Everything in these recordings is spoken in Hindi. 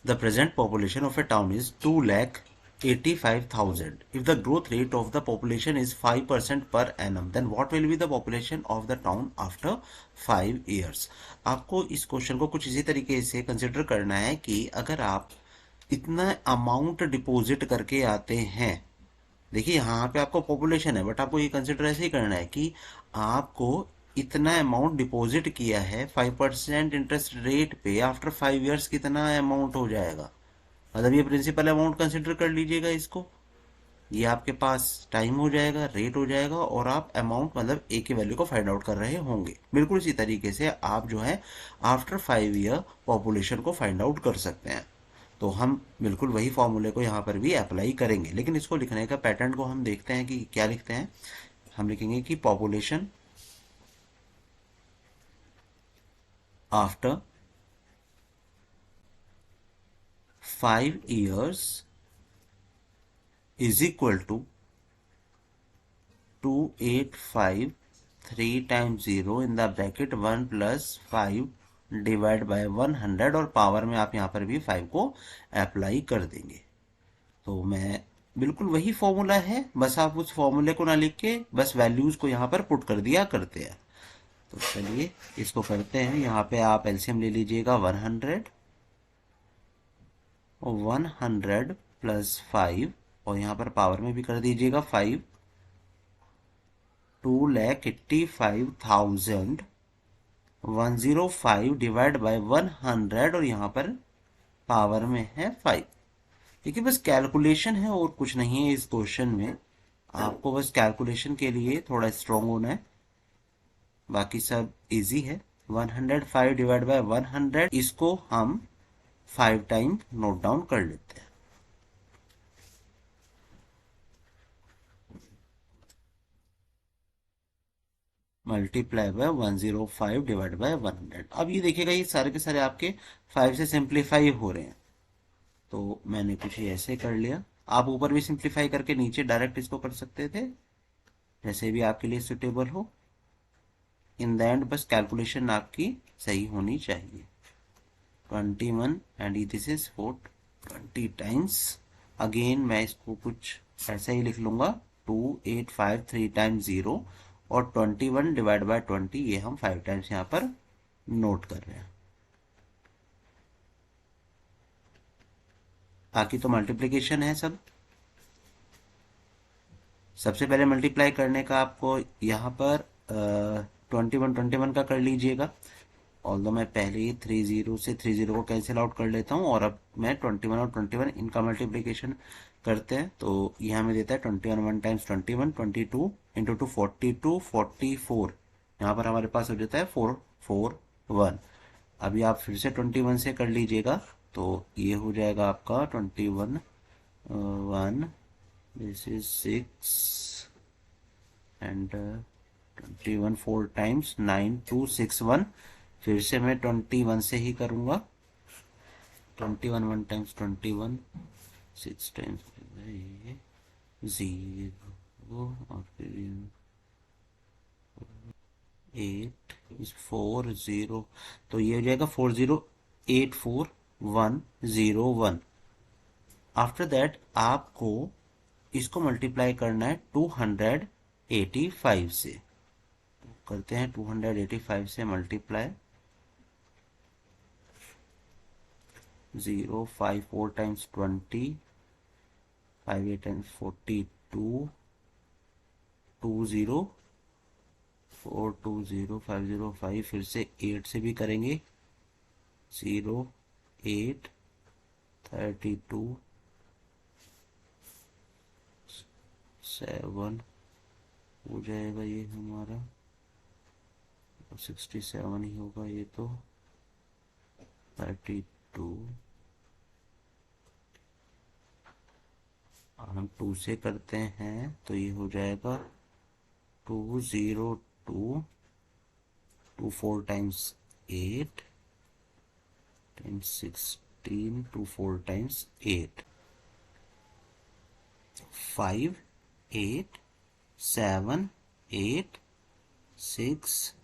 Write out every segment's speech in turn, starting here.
The present population of a town is 2,85,000. If the growth rate of the population is 5% per annum, then what will be the population of the town after 5 years? आपको इस क्वेश्चन को कुछ इसी तरीके से कंसिडर करना है कि अगर आप इतना अमाउंट डिपॉजिट करके आते हैं, देखिए यहाँ पे आपको पॉपुलेशन है, बट आपको ये कंसिडर ऐसे ही करना है कि आपको इतना अमाउंट डिपॉजिट किया है 5% इंटरेस्ट रेट पे, आफ्टर 5 ईयर्स कितना अमाउंट हो जाएगा, मतलब ये प्रिंसिपल अमाउंट कंसिडर कर लीजिएगा इसको। ये आपके पास टाइम हो जाएगा, रेट हो जाएगा, और आप अमाउंट मतलब ए की वैल्यू को फाइंड आउट कर रहे होंगे। बिल्कुल इसी तरीके से आप जो है आफ्टर 5 ईयर पॉपुलेशन को फाइंड आउट कर सकते हैं। तो हम बिल्कुल वही फॉर्मूले को यहाँ पर भी अप्लाई करेंगे, लेकिन इसको लिखने का पैटर्न को हम देखते हैं कि क्या लिखते हैं। हम लिखेंगे कि population after 5 years is equal to 2,853 times 0 in the bracket 1 + 5 divide by 100, और पावर में आप यहाँ पर भी 5 को अप्लाई कर देंगे। तो मैं बिल्कुल वही फॉर्मूला है, बस आप उस फॉर्मूले को ना लिख के बस वैल्यूज को यहाँ पर पुट कर दिया करते हैं। तो चलिए इसको करते हैं। यहाँ पे आप एलसीएम ले लीजिएगा 100 और 100 + 5, और यहाँ पर पावर में भी कर दीजिएगा 5। 2,85,105 डिवाइड बाय 100, और यहाँ पर पावर में है 5। देखिए बस कैलकुलेशन है और कुछ नहीं है इस क्वेश्चन में। आपको बस कैलकुलेशन के लिए थोड़ा स्ट्रांग होना है, बाकी सब इजी है। 105 डिवाइड बाय 100, इसको हम 5 टाइम नोट डाउन कर लेते हैं। Multiply by 105 divide by 100। अब ये देखिएगा ये सारे के सारे आपके 5 से सिंप्लीफाई हो रहे हैं, तो मैंने कुछ ऐसे कर लिया। आप ऊपर भी सिंप्लीफाई करके नीचे डायरेक्ट इसको कर सकते थे, जैसे भी आपके लिए सुटेबल हो। इन द एंड बस कैलकुलेशन आपकी सही होनी चाहिए। 21 and this is 420 times. Again मैं इसको कुछ ऐसा ही लिख लूंगा, 2,853 टाइम्स 0 और 21 डिवाइड बाय 20, ये हम 5 टाइम्स यहाँ पर नोट कर रहे हैं। बाकी तो मल्टीप्लीकेशन है सब। सबसे पहले मल्टीप्लाई करने का आपको यहाँ पर 21 का कर लीजिएगा। ऑल्दो मैं पहले ही 30 से 30 को कैंसिल आउट कर लेता हूँ, और अब मैं 21 और 21 इनका मल्टीप्लिकेशन करते हैं। तो ये हमें देता है 21 1 टाइम्स 21, 22 इंटू 2 42 44। यहाँ पर हमारे पास हो जाता है 441। अभी आप फिर से 21 से कर लीजिएगा, तो ये हो जाएगा आपका 21 1, दिस इज 6 एंड 21 4 टाइम्स 9261। फिर से मैं 21 से ही करूंगा। 21 1 टाइम्स 21, 6 टाइम्स 0, और फिर 8 इज 40, तो ये हो जाएगा 4084101। आफ्टर दैट आपको इसको मल्टीप्लाई करना है 285 से। करते हैं 285 से मल्टीप्लाई। 0 5 4 times 20, 5 8 times 42, 20 420 505। फिर से 8 से भी करेंगे, 0 8 32 7 हो जाएगा ये हमारा, 67 ही होगा ये तो। 32 हम 2 से करते हैं तो ये हो जाएगा 202, 2 4 टाइम्स 8 टाइम्स 16, 2 4 टाइम्स 8, 5 8 7 8 6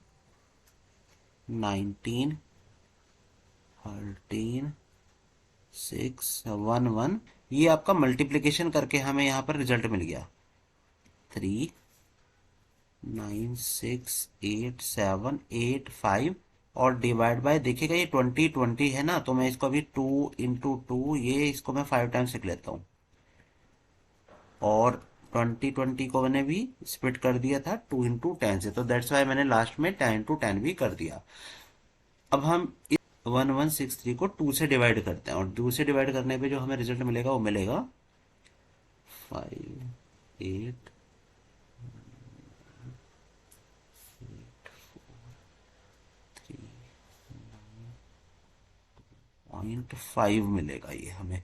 19 13 611, ये आपका मल्टीप्लीकेशन करके हमें यहाँ पर रिजल्ट मिल गया 3968785 और डिवाइड बाय, देखिएगा ये 20 है ना, तो मैं इसको अभी 2 × 2, ये इसको मैं 5 टाइम्स लिख लेता हूँ, और 20 को मैंने भी स्प्लिट कर दिया था 2 × 10 से, तो दैट्स वाई मैंने लास्ट में 10 × 10 भी कर दिया। अब हम 1163 को 2 से डिवाइड करते हैं, और 2 से डिवाइड करने पे जो हमें रिजल्ट मिलेगा वो मिलेगा 58.5 मिलेगा ये हमें।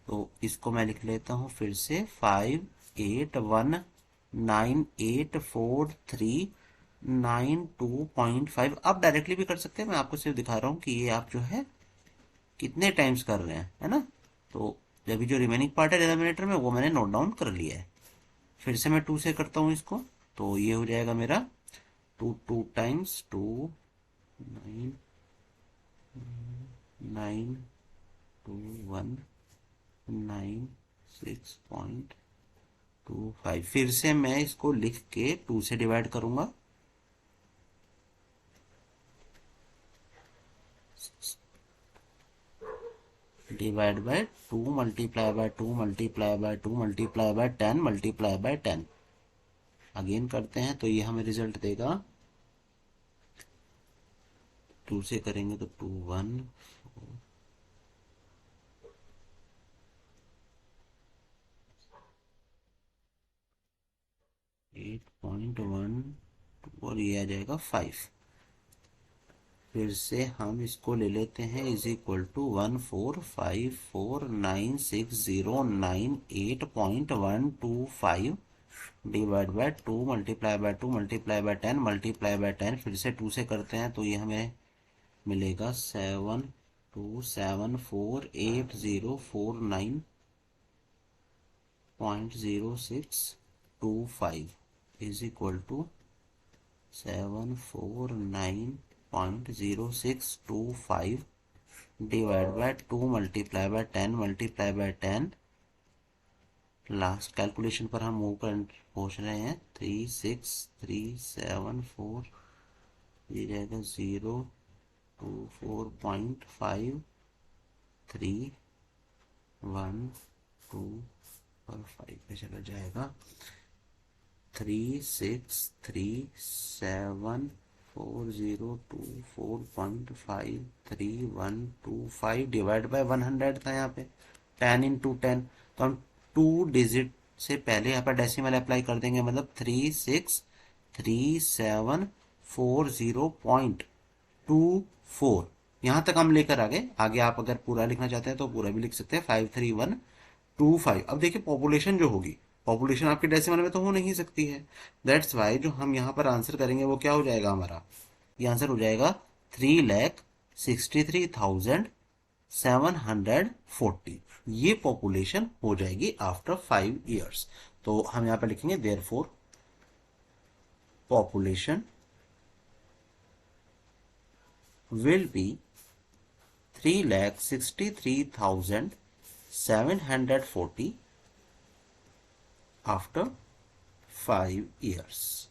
तो इसको मैं लिख लेता हूँ फिर से, 58198439.5। आप डायरेक्टली भी कर सकते हैं, मैं आपको सिर्फ दिखा रहा हूँ कि ये आप जो है कितने टाइम्स कर रहे हैं, है ना। तो अभी जो रिमेनिंग पार्ट है डिनोमिनेटर में वो मैंने नोट डाउन कर लिया है। फिर से मैं 2 से करता हूँ इसको, तो ये हो जाएगा मेरा 2 टाइम्स 2, 99216.25। फिर से मैं इसको लिख के 2 से डिवाइड करूंगा, divide by 2 multiply by 2 multiply by 2 multiply by 10 multiply by 10 again करते हैं, तो ये हमें रिजल्ट देगा, 2 से करेंगे तो 21 8.1 और ये आ जाएगा 5। फिर से हम इसको ले लेते हैं, is equal to 145496098.125 divide by 2 multiply by 2 multiply by 10 multiply by 10। फिर से 2 से करते हैं, तो ये हमें मिलेगा 72,748,049.0625 is equal to 749.0625 divide by 2 multiply by 10 multiply by 10। Last calculation पर हम मूव कर पहुंच रहे हैं, 36374, ये जाएगा 024.5312 पे चला जाएगा। 3637402.5312 डिवाइड बाय 100 था यहाँ पे, 10 × 10, तो हम 2 डिजिट से पहले यहाँ पर डेसिमल अप्लाई कर देंगे, मतलब 3634740.24 यहाँ तक हम लेकर आ गए। आगे आप अगर पूरा लिखना चाहते हैं तो पूरा भी लिख सकते हैं, 53125। अब देखिए पॉपुलेशन जो होगी, पॉपुलेशन आपके डेसिमल में तो हो नहीं सकती है, दैट्स वाई जो हम यहाँ पर आंसर करेंगे वो क्या हो जाएगा हमारा, ये आंसर हो जाएगा 3,63,740। ये पॉपुलेशन हो जाएगी आफ्टर 5 ईयर्स। तो हम यहाँ पर लिखेंगे therefore population will be 3,63,740 after 5 years.